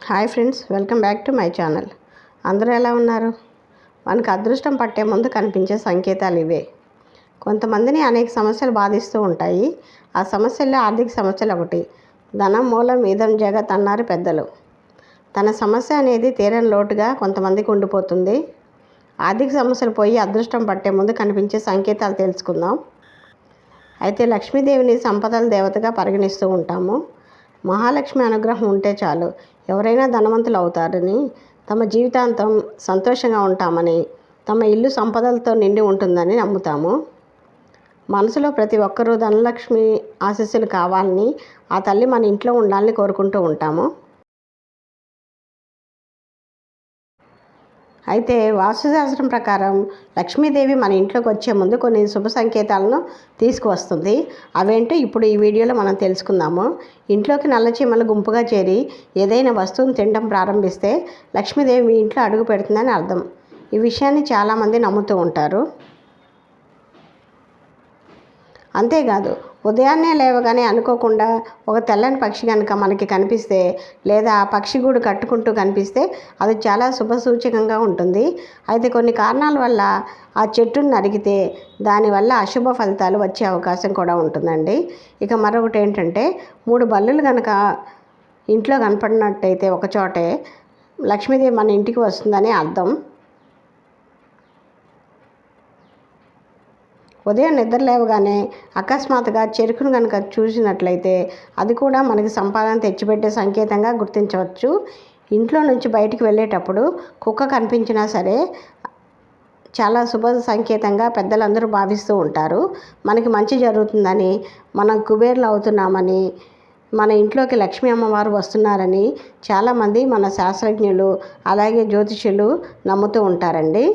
Hi friends, welcome back to my channel. అందరూ ఎలా ఉన్నారు? మనకు అదృష్టం పట్టే ముందు కనిపించే సంకేతాలు ఇవే. కొంతమందిని అనేక సమస్యలు బాధిస్తూ ఉంటాయి. ఆ సమస్యల్లో ఆర్థిక సమస్యలు ఒకటి. ధనం మూలం ఇదం జగత్ అన్నారు పెద్దలు. తన సమస్య అనేది తీరని లోటుగా కొంతమందికి ఉండిపోతుంది. ఆర్థిక సమస్యలు పోయి అదృష్టం పట్టే ముందు కనిపించే సంకేతాలు తెలుసుకుందాం. అయితే లక్ష్మీదేవిని సంపదల దేవతగా పరిగణిస్తూ ఉంటాము. మహాలక్ష్మి అనుగ్రహం ఉంటే చాలు ఎవరైనా ధనవంతులు అవుతారని, తమ జీవితాంతం సంతోషంగా ఉంటామని, తమ ఇల్లు సంపదలతో నిండి ఉంటుందని నమ్ముతాము. మనసులో ప్రతి ఒక్కరూ ధనలక్ష్మి ఆశీస్సులు కావాలని, ఆ తల్లి మన ఇంట్లో ఉండాలని కోరుకుంటూ ఉంటాము. అయితే వాస్తుశాస్త్రం ప్రకారం లక్ష్మీదేవి మన ఇంట్లోకి వచ్చే ముందు కొన్ని శుభ సంకేతాలను తీసుకువస్తుంది. అవేంటో ఇప్పుడు ఈ వీడియోలో మనం తెలుసుకుందాము. ఇంట్లోకి నల్లచీమలు గుంపుగా చేరి ఏదైనా వస్తువును తినడం ప్రారంభిస్తే లక్ష్మీదేవి మీ ఇంట్లో అడుగు పెడుతుందని అర్థం. ఈ విషయాన్ని చాలామంది నమ్ముతూ ఉంటారు. అంతేకాదు, ఉదయాన్నే లేవగానే అనుకోకుండా ఒక తెల్లని పక్షి కనుక మనకి కనిపిస్తే, లేదా పక్షి గూడు కట్టుకుంటూ కనిపిస్తే అది చాలా శుభసూచకంగా ఉంటుంది. అయితే కొన్ని కారణాల వల్ల ఆ చెట్టును నరికితే దానివల్ల అశుభ ఫలితాలు వచ్చే అవకాశం కూడా ఉంటుందండి. ఇక మరొకటి ఏంటంటే, 3 బల్లులు కనుక ఇంట్లో కనపడినట్టయితే ఒకచోటే లక్ష్మీదేవి మన ఇంటికి వస్తుందని అర్థం. ఉదయం నిద్ర లేవగానే అకస్మాత్తుగా చెరుకును కనుక చూసినట్లయితే అది కూడా మనకి సంపాదన తెచ్చిపెట్టే సంకేతంగా గుర్తించవచ్చు. ఇంట్లో నుంచి బయటికి వెళ్ళేటప్పుడు కుక్క కనిపించినా సరే చాలా శుభ సంకేతంగా పెద్దలందరూ భావిస్తూ ఉంటారు. మనకి మంచి జరుగుతుందని, మనం కుబేర్లు అవుతున్నామని, మన ఇంట్లోకి లక్ష్మీ అమ్మవారు వస్తున్నారని చాలామంది మన శాస్త్రజ్ఞులు అలాగే జ్యోతిష్యులు నమ్ముతూ ఉంటారండి.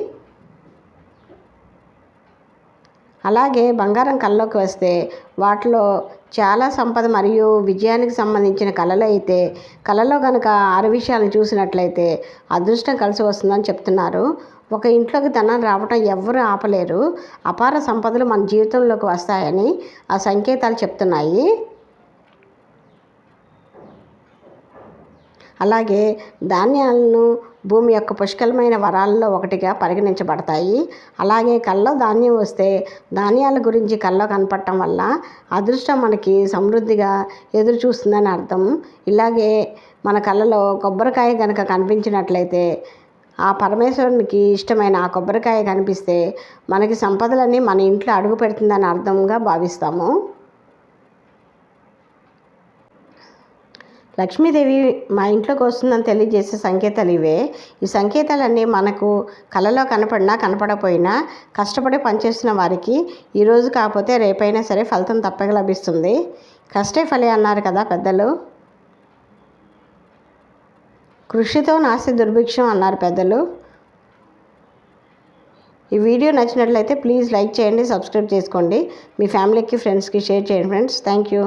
అలాగే బంగారం కళ్ళలోకి వస్తే వాటిలో చాలా సంపద మరియు విజయానికి సంబంధించిన కళలు అయితే, కళలో కనుక 6 విషయాలను చూసినట్లయితే అదృష్టం కలిసి వస్తుందని చెప్తున్నారు. ఒక ఇంట్లోకి ధనం రావటం ఎవ్వరూ ఆపలేరు. అపార సంపదలు మన జీవితంలోకి వస్తాయని ఆ సంకేతాలు చెప్తున్నాయి. అలాగే ధాన్యాలను భూమి యొక్క పుష్కలమైన వరాలలో ఒకటిగా పరిగణించబడతాయి. అలాగే కళ్ళలో ధాన్యం వస్తే ధాన్యాల గురించి కళ్ళలో కనపడటం వల్ల అదృష్టం మనకి సమృద్ధిగా ఎదురు చూస్తుందని అర్థం. ఇలాగే మన కళ్ళలో కొబ్బరికాయ కనుక కనిపించినట్లయితే, ఆ పరమేశ్వరునికి ఇష్టమైన ఆ కొబ్బరికాయ కనిపిస్తే మనకి సంపదలన్నీ మన ఇంట్లో అడుగు పెడుతుందని అర్థంగా భావిస్తాము. లక్ష్మీదేవి మా ఇంట్లోకి వస్తుందని తెలియజేసే సంకేతాలు ఇవే. ఈ సంకేతాలన్నీ మనకు కళలో కనపడినా కనపడపోయినా కష్టపడి పనిచేస్తున్న వారికి ఈరోజు కాకపోతే రేపైనా సరే ఫలితం తప్పక లభిస్తుంది. కష్టే ఫలి అన్నారు కదా పెద్దలు. కృషితో నాస్తి దుర్భిక్షం అన్నారు పెద్దలు. ఈ వీడియో నచ్చినట్లయితే ప్లీజ్ లైక్ చేయండి, సబ్స్క్రైబ్ చేసుకోండి, మీ ఫ్యామిలీకి ఫ్రెండ్స్కి షేర్ చేయండి ఫ్రెండ్స్. Thank you.